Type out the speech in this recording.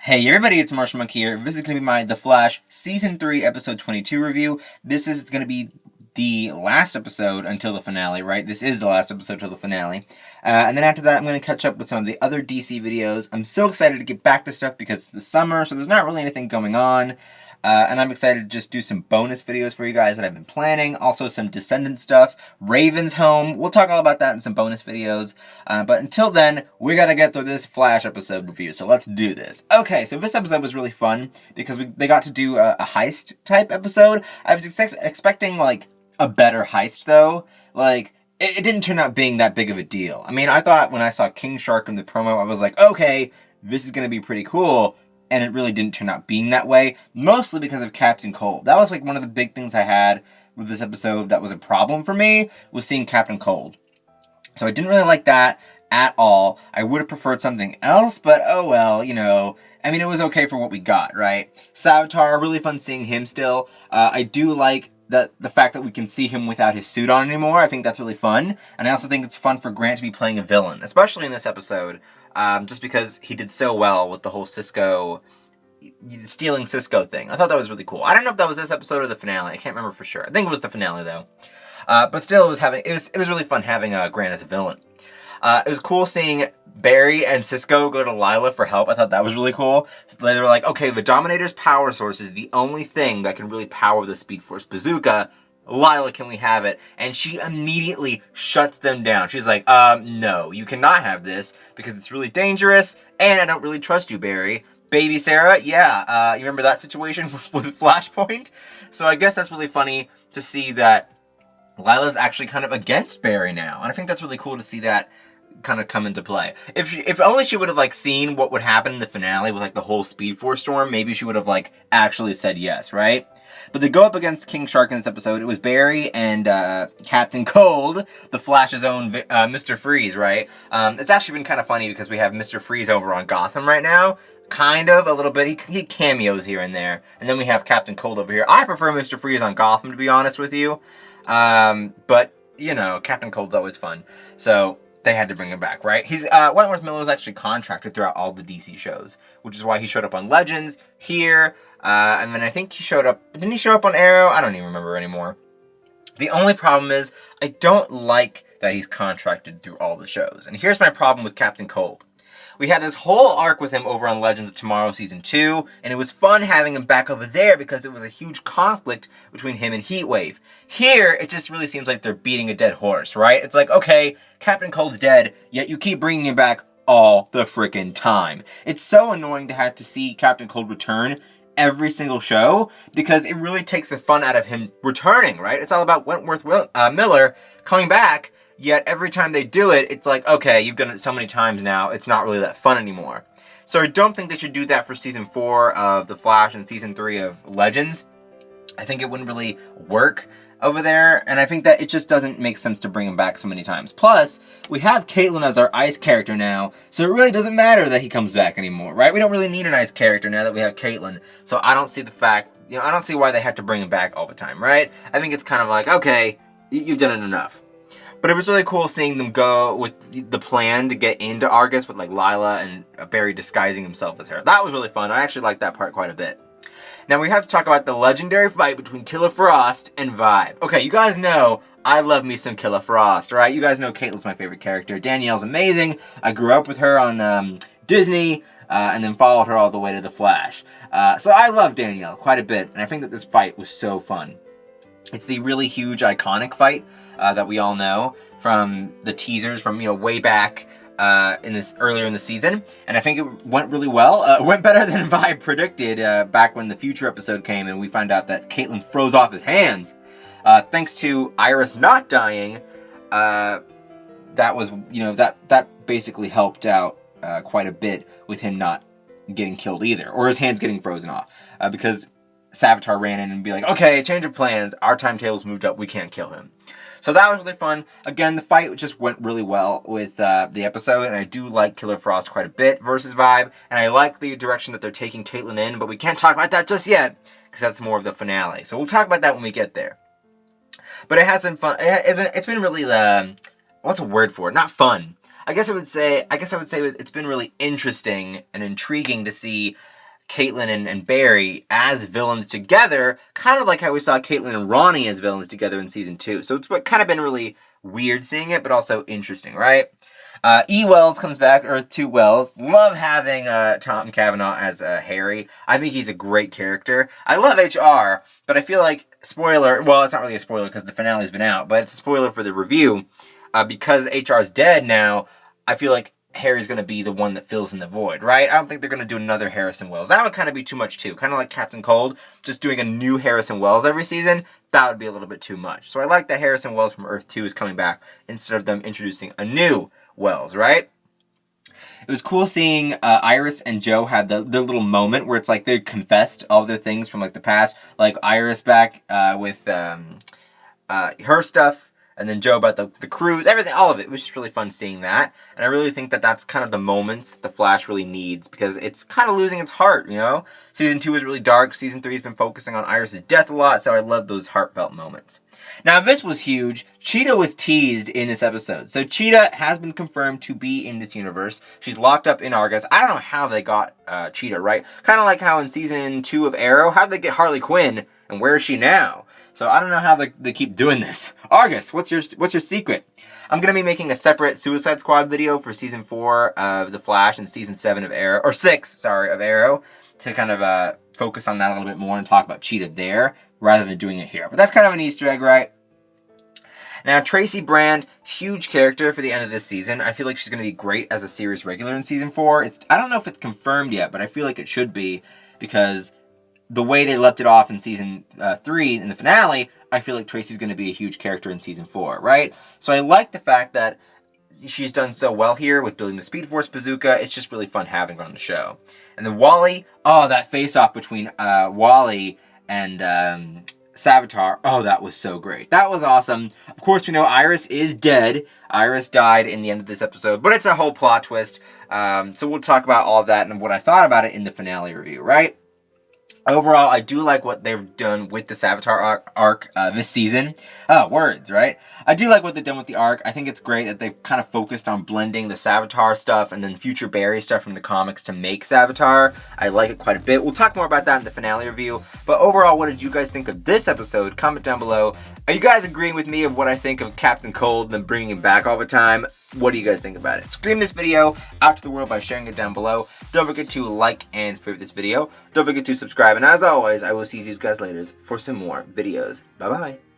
Hey everybody, it's Marshall Monk here. This is going to be my The Flash Season 3, Episode 22 review. This is going to be the last episode until the finale, right? This is the last episode until the finale. And then after that, I'm going to catch up with some of the other DC videos. I'm so excited to get back to stuff because it's the summer, so there's not really anything going on. And I'm excited to just do some bonus videos for you guys that I've been planning. Also some Descendant stuff. Raven's home. We'll talk all about that in some bonus videos. But until then, we gotta get through this Flash episode review. So let's do this. Okay, so this episode was really fun because they got to do a heist type episode. I was expecting like a better heist though. Like, it didn't turn out being that big of a deal. I mean, I thought when I saw King Shark in the promo, I was like, okay, this is gonna be pretty cool. And it really didn't turn out being that way, mostly because of Captain Cold. That was like one of the big things I had with this episode that was a problem for me, was seeing Captain Cold. So I didn't really like that at all. I would have preferred something else, but oh well, you know. I mean, it was okay for what we got, right? Savitar, really fun seeing him still. I do like the fact that we can see him without his suit on anymore. I think that's really fun. And I also think it's fun for Grant to be playing a villain, especially in this episode. Just because he did so well with the whole Cisco, stealing Cisco thing. I thought that was really cool. I don't know if that was this episode or the finale. I can't remember for sure. I think it was the finale though. But still, it was really fun having Grant as a villain. It was cool seeing Barry and Cisco go to Lila for help. I thought that was really cool. So they were like, okay, the Dominator's power source is the only thing that can really power the Speed Force bazooka. Lila, can we have it? And she immediately shuts them down. She's like, no, you cannot have this because it's really dangerous and I don't really trust you, Barry. Baby Sarah, yeah, you remember that situation with Flashpoint? So I guess that's really funny to see that Lila's actually kind of against Barry now. And I think that's really cool to see that kind of come into play. If only she would have like seen what would happen in the finale with like the whole Speed Force storm, maybe she would have like actually said yes, right? But they go up against King Shark in this episode. It was Barry and Captain Cold, the Flash's own Mr. Freeze, right? It's actually been kind of funny because we have Mr. Freeze over on Gotham right now. Kind of, a little bit. He cameos here and there. And then we have Captain Cold over here. I prefer Mr. Freeze on Gotham, to be honest with you. But, you know, Captain Cold's always fun. So they had to bring him back, right? Wentworth Miller was actually contracted throughout all the DC shows, which is why he showed up on Legends, here, and then I think he showed up, didn't he show up on Arrow? I don't even remember anymore. The only problem is, I don't like that he's contracted through all the shows. And here's my problem with Captain Cold. We had this whole arc with him over on Legends of Tomorrow Season 2, and it was fun having him back over there because it was a huge conflict between him and Heatwave. Here, it just really seems like they're beating a dead horse, right? It's like, okay, Captain Cold's dead, yet you keep bringing him back all the frickin' time. It's so annoying to have to see Captain Cold return every single show because it really takes the fun out of him returning, right? It's all about Wentworth Miller coming back. Yet every time they do it, it's like, okay, you've done it so many times now, it's not really that fun anymore. So I don't think they should do that for Season 4 of The Flash and Season 3 of Legends. I think it wouldn't really work over there, and I think that it just doesn't make sense to bring him back so many times. Plus, we have Caitlin as our Ice character now, so it really doesn't matter that he comes back anymore, right? We don't really need an Ice character now that we have Caitlin, so I don't see the fact, you know, I don't see why they have to bring him back all the time, right? I think it's kind of like, okay, you've done it enough. But it was really cool seeing them go with the plan to get into Argus with like Lila and Barry disguising himself as her. That was really fun. I actually liked that part quite a bit. Now we have to talk about the legendary fight between Killer Frost and Vibe. Okay, you guys know I love me some Killer Frost, right? You guys know Caitlin's my favorite character. Danielle's amazing. I grew up with her on Disney and then followed her all the way to The Flash. So I love Danielle quite a bit, and I think that this fight was so fun. It's the really huge, iconic fight that we all know from the teasers from, you know, way back earlier in the season, and I think it went really well. It went better than Vibe predicted back when the future episode came and we found out that Caitlin froze off his hands. Thanks to Iris not dying, that was, you know, that basically helped out quite a bit with him not getting killed either, or his hands getting frozen off, because Savitar ran in and be like, okay, change of plans, our timetable's moved up, we can't kill him. So that was really fun. Again, the fight just went really well with the episode, and I do like Killer Frost quite a bit versus Vibe, and I like the direction that they're taking Caitlin in, but we can't talk about that just yet, because that's more of the finale. So we'll talk about that when we get there. But it has been fun. It's been really, what's a word for it? Not fun. I guess I would say it's been really interesting and intriguing to see Caitlin and Barry as villains together, kind of like how we saw Caitlin and Ronnie as villains together in season 2. So it's kind of been really weird seeing it, but also interesting, right? E. Wells comes back, Earth 2 Wells. Love having Tom Cavanaugh as Harry. I think he's a great character. I love HR, but I feel like, spoiler, well, it's not really a spoiler because the finale's been out, but it's a spoiler for the review. Because HR's dead now, I feel like Harry's going to be the one that fills in the void, right? I don't think they're going to do another Harrison Wells. That would kind of be too much, too. Kind of like Captain Cold, just doing a new Harrison Wells every season. That would be a little bit too much. So I like that Harrison Wells from Earth 2 is coming back instead of them introducing a new Wells, right? It was cool seeing Iris and Joe have their little moment where it's like they confessed all their things from like the past, like Iris back with her stuff, and then Joe about the cruise, everything, all of it. It was just really fun seeing that, and I really think that that's kind of the moments that the Flash really needs, because it's kind of losing its heart, you know? Season 2 is really dark, Season 3 has been focusing on Iris' death a lot, so I love those heartfelt moments. Now, this was huge. Cheetah was teased in this episode. So Cheetah has been confirmed to be in this universe. She's locked up in Argus. I don't know how they got Cheetah, right? Kind of like how in Season 2 of Arrow, how'd they get Harley Quinn, and where is she now? So I don't know how they keep doing this. Argus, what's your secret? I'm going to be making a separate Suicide Squad video for Season 4 of The Flash and Season 7 of Arrow, or 6, sorry, of Arrow, to kind of focus on that a little bit more and talk about Cheetah there, rather than doing it here. But that's kind of an Easter egg, right? Now, Tracy Brand, huge character for the end of this season. I feel like she's going to be great as a series regular in Season 4. I don't know if it's confirmed yet, but I feel like it should be, because the way they left it off in Season 3, in the finale, I feel like Tracy's going to be a huge character in Season 4, right? So I like the fact that she's done so well here with building the Speed Force bazooka. It's just really fun having her on the show. And then Wally, oh, that face-off between Wally and Savitar, oh, that was so great. That was awesome. Of course, we know Iris is dead. Iris died in the end of this episode, but it's a whole plot twist. So we'll talk about all that and what I thought about it in the finale review, right? Overall, I do like what they've done with the Savitar arc this season. Oh, words, right? I do like what they've done with the arc. I think it's great that they've kind of focused on blending the Savitar stuff and then future Barry stuff from the comics to make Savitar. I like it quite a bit. We'll talk more about that in the finale review. But overall, what did you guys think of this episode? Comment down below. Are you guys agreeing with me of what I think of Captain Cold and then bringing him back all the time? What do you guys think about it? Scream this video out to the world by sharing it down below. Don't forget to like and favorite this video. Don't forget to subscribe. And as always, I will see you guys later for some more videos. Bye-bye.